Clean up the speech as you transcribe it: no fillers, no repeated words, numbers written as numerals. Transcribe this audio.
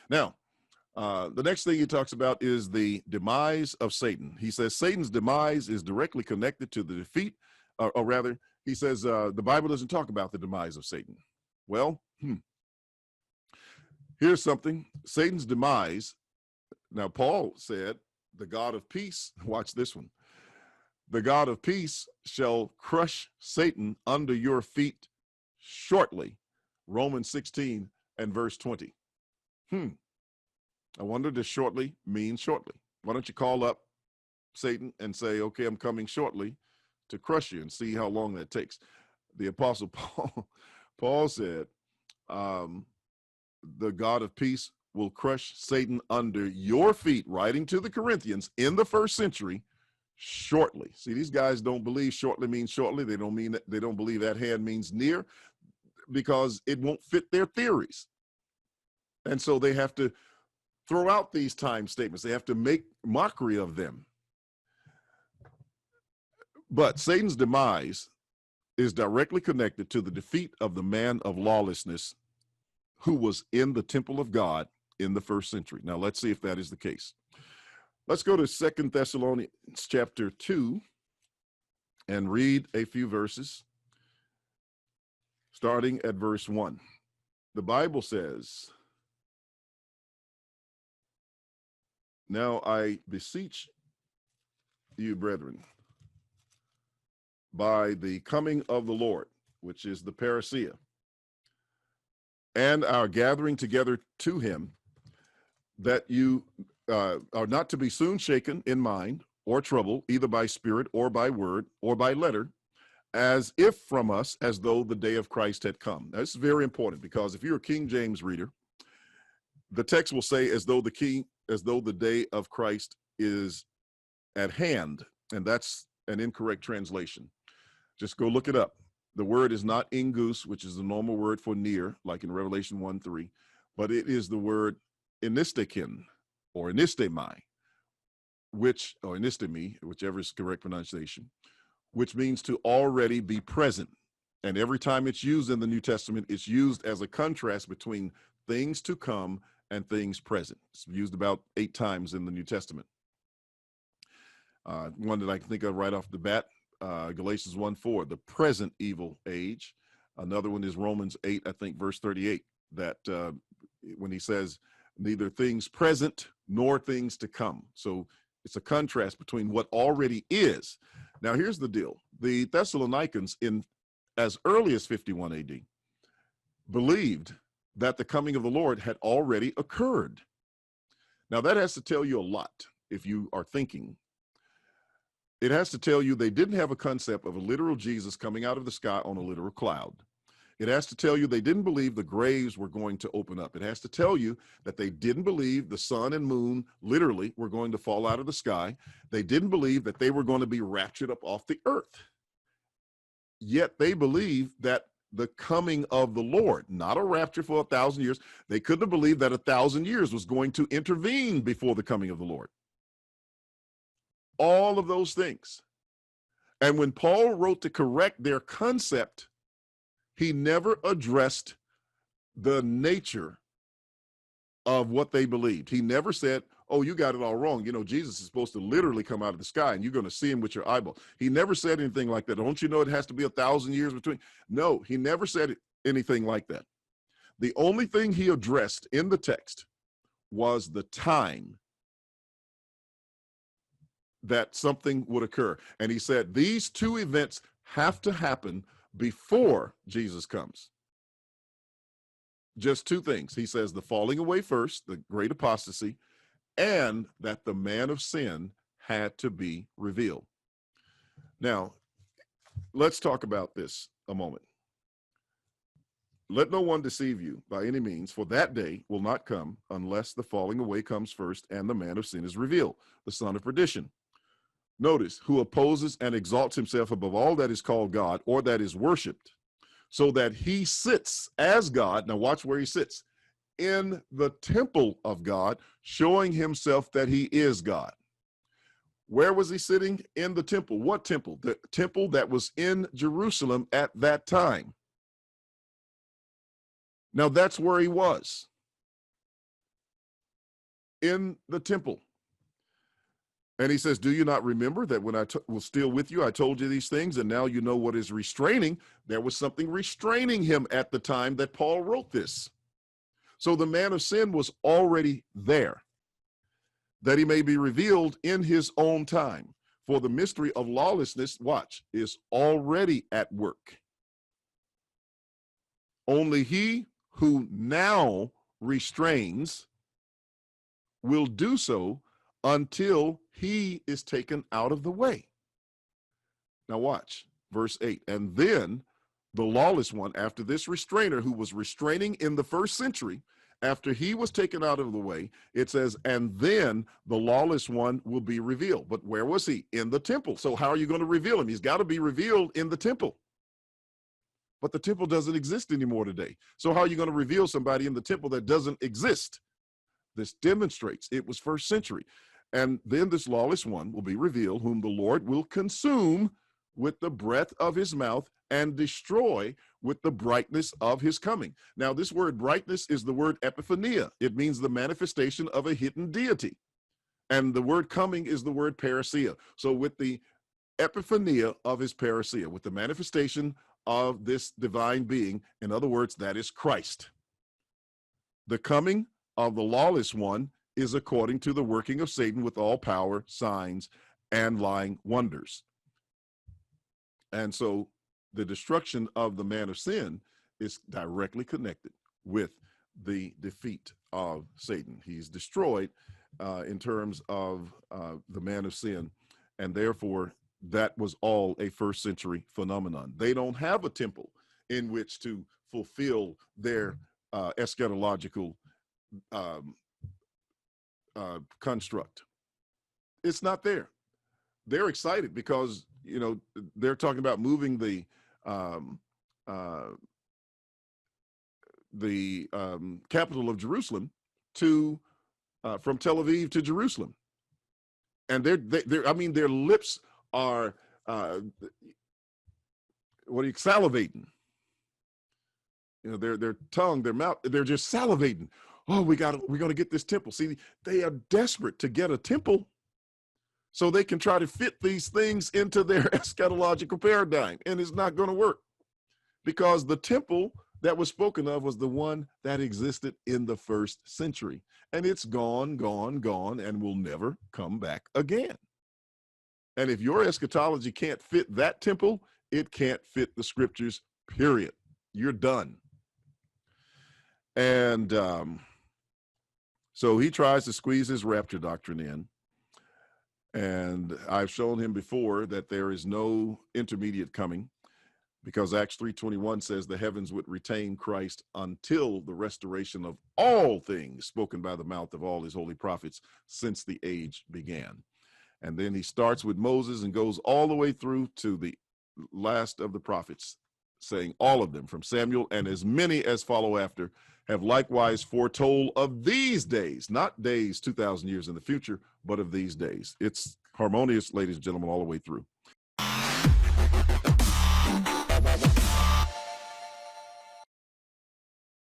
Now, the next thing he talks about is the demise of Satan. He says Satan's demise is directly connected to the defeat, or rather, he says the Bible doesn't talk about the demise of Satan. Well, here's something. Satan's demise. Now, Paul said, the God of peace, watch this one. The God of peace shall crush Satan under your feet shortly. Romans 16 and verse 20. I wonder, does shortly mean shortly? Why don't you call up Satan and say, okay, I'm coming shortly to crush you, and see how long that takes. The Apostle Paul said, the God of peace will crush Satan under your feet, writing to the Corinthians in the first century, shortly. See, these guys don't believe shortly means shortly. They don't believe that hand means near, because it won't fit their theories. And so they have to throw out these time statements. They have to make mockery of them. But Satan's demise is directly connected to the defeat of the man of lawlessness who was in the temple of God in the first century. Now, let's see if that is the case. Let's go to 2 Thessalonians chapter 2 and read a few verses, starting at verse 1. The Bible says, now I beseech you, brethren, by the coming of the Lord, which is the parousia, and our gathering together to him, that you are not to be soon shaken in mind or troubled, either by spirit or by word or by letter, as if from us, as though the day of Christ had come. Now, this is very important, because if you're a King James reader, the text will say as though the day of Christ is at hand, and that's an incorrect translation. Just go look it up. The word is not ingus, which is the normal word for near, like in Revelation 1:3, but it is the word inistekin, or inistemai, or inistemi, whichever is correct pronunciation, which means to already be present. And every time it's used in the New Testament, it's used as a contrast between things to come and things present. It's used about 8 times in the New Testament. One that I can think of right off the bat, Galatians 1:4, the present evil age. Another one is Romans 8, I think, verse 38, that when he says, neither things present nor things to come. So it's a contrast between what already is. Now, here's the deal. The Thessalonians, in as early as 51 AD, believed that the coming of the Lord had already occurred. Now, that has to tell you a lot if you are thinking. It has to tell you they didn't have a concept of a literal Jesus coming out of the sky on a literal cloud. It has to tell you they didn't believe the graves were going to open up. It has to tell you that they didn't believe the sun and moon literally were going to fall out of the sky. They didn't believe that they were going to be raptured up off the earth. Yet they believed that the coming of the Lord, not a rapture for 1,000 years. They couldn't have believed that 1,000 years was going to intervene before the coming of the Lord. All of those things. And when Paul wrote to correct their concept, he never addressed the nature of what they believed. He never said, oh, you got it all wrong. You know, Jesus is supposed to literally come out of the sky and you're going to see him with your eyeball. He never said anything like that. Don't you know it has to be 1,000 years between? No, he never said anything like that. The only thing he addressed in the text was the time that something would occur. And he said, these two events have to happen before Jesus comes. Just two things. He says the falling away first, the great apostasy, and that the man of sin had to be revealed. Now, let's talk about this a moment. Let no one deceive you by any means, for that day will not come unless the falling away comes first and the man of sin is revealed, the son of perdition. Notice, who opposes and exalts himself above all that is called God or that is worshiped, so that he sits as God. Now watch where he sits, in the temple of God, showing himself that he is God. Where was he sitting? In the temple. What temple? The temple that was in Jerusalem at that time. Now that's where he was. in the temple. And he says, do you not remember that when I was still with you, I told you these things, and now you know what is restraining? There was something restraining him at the time that Paul wrote this. So the man of sin was already there, that he may be revealed in his own time. For the mystery of lawlessness, watch, is already at work. Only he who now restrains will do so until he is taken out of the way. Now watch, verse 8. And then the lawless one, after this restrainer who was restraining in the first century, after he was taken out of the way, it says, and then the lawless one will be revealed. But where was he? In the temple. So how are you going to reveal him? He's got to be revealed in the temple. But the temple doesn't exist anymore today. So how are you going to reveal somebody in the temple that doesn't exist? This demonstrates it was first century. And then this lawless one will be revealed, whom the Lord will consume with the breath of his mouth and destroy with the brightness of his coming. Now, this word brightness is the word epiphania. It means the manifestation of a hidden deity. And the word coming is the word parousia. So with the epiphania of his parousia, with the manifestation of this divine being, in other words, that is Christ. The coming of the lawless one is according to the working of Satan with all power, signs, and lying wonders. And so the destruction of the man of sin is directly connected with the defeat of Satan. He's destroyed in terms of the man of sin, and therefore that was all a first century phenomenon. They don't have a temple in which to fulfill their eschatological construct. It's not there. They're excited because, you know, they're talking about moving the capital of Jerusalem to from Tel Aviv to Jerusalem, and they're I mean, their lips are salivating. You know, their tongue, their mouth, they're just salivating. Oh, we're going to get this temple. See, they are desperate to get a temple so they can try to fit these things into their eschatological paradigm. And it's not going to work because the temple that was spoken of was the one that existed in the first century. And it's gone, gone, gone, and will never come back again. And if your eschatology can't fit that temple, it can't fit the scriptures, period. You're done. And so he tries to squeeze his rapture doctrine in. And I've shown him before that there is no intermediate coming, because Acts 3:21 says the heavens would retain Christ until the restoration of all things spoken by the mouth of all his holy prophets since the age began. And then he starts with Moses and goes all the way through to the last of the prophets, saying all of them from Samuel and as many as follow after have likewise foretold of these days, not days 2,000 years in the future, but of these days. It's harmonious, ladies and gentlemen, all the way through.